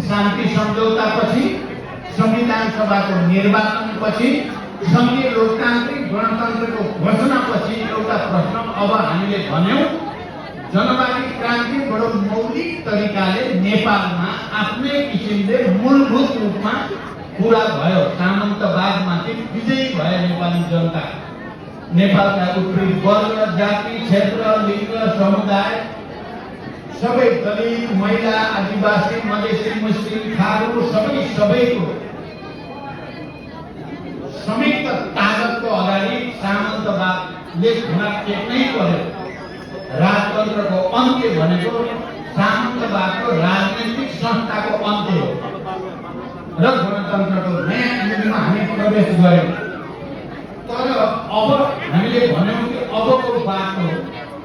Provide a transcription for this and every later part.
शान्ति सम्झौतापछि, संविधान सभाको निर्वाचनपछि, संघीय लोकतान्त्रिक गणतन्त्रको घोषणापछि एउटा प्रश्न अब हामीले भन्यौं, जनवादी क्रान्ति बडो मौलिक तरिकाले नेपालमा आफ्नै किसिमले मूलभूत रूपमा पूरा भयो। सामन्तवादमाथि विजयी भयो नेपाली जनता। नेपालका उत्पीडित वर्ग, जाति, क्षेत्र, लिङ्ग, समुदाय सबै दलित, महिला, आदिवासी, मधेसी, मुस्लिम, थारू सबैको संयुक्त ताकतको अगाडि सामन्तवादले घुँडा टेक्नै पर्यो। राजतन्त्रको अन्त्य भनेको सामन्तवादको राजनैतिक संस्थाको अन्त्य हो र गणतन्त्रको नयाँ युगमा हामी प्रवेश गर्यौं। तर अब हामीले भन्यौं कि अबको बाटो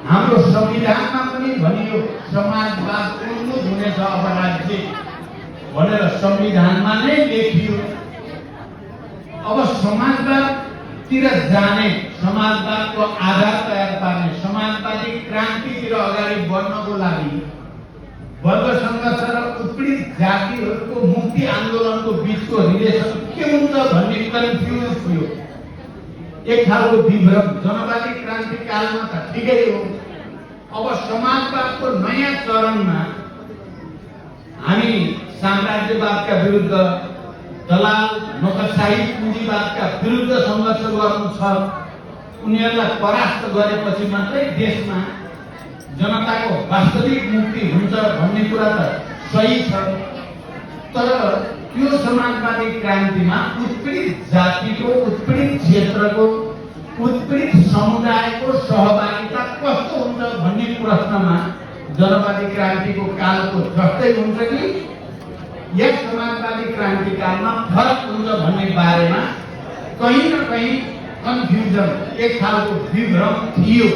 हाम्रो संविधानमा पनि भनियो समाजवाद उन्मुख हुनेछ अब राज्य भनेर संविधानमा नै लेखियो। अब समाजवादतिर जाने, समाजवादको आधार तयार पार्ने, समाजवादी क्रान्तितिर अगाडि बढ्नको लागि वर्ग संघर्ष र उत्पीडित जातिहरूको मुक्ति आन्दोलनको बीचको रिलेसन के हुन्छ भन्ने कन्फ्युज थियो। एक खालको विभ्रम। जनवादी क्रान्ति कालमा त ठिकै हो, अब समाजवादको नयाँ चरणमा हामी साम्राज्यवादका विरुद्ध, दलाल नोकरशाही पुँजीवादका विरुद्ध सङ्घर्ष गर्नु छ। उनीहरूलाई परास्त गरेपछि मात्रै देशमा जनताको वास्तविक मुक्ति हुन्छ भन्ने कुरा त सही छ। तर त्यो समाजवादी क्रान्तिमा उत्पीडित जातिको, उत्पीडित क्षेत्रको, उत्पीडित समुदायको सहभागिता कस्तो हुन्छ भन्ने प्रश्नमा जनवादी क्रान्तिको कालको जस्तै हुन्छ कि यस समाजवादी क्रान्ति कालमा फरक हुन्छ भन्ने बारेमा कहीँ न कहीँ कन्फ्युजन, एक खालको विभ्रम थियो।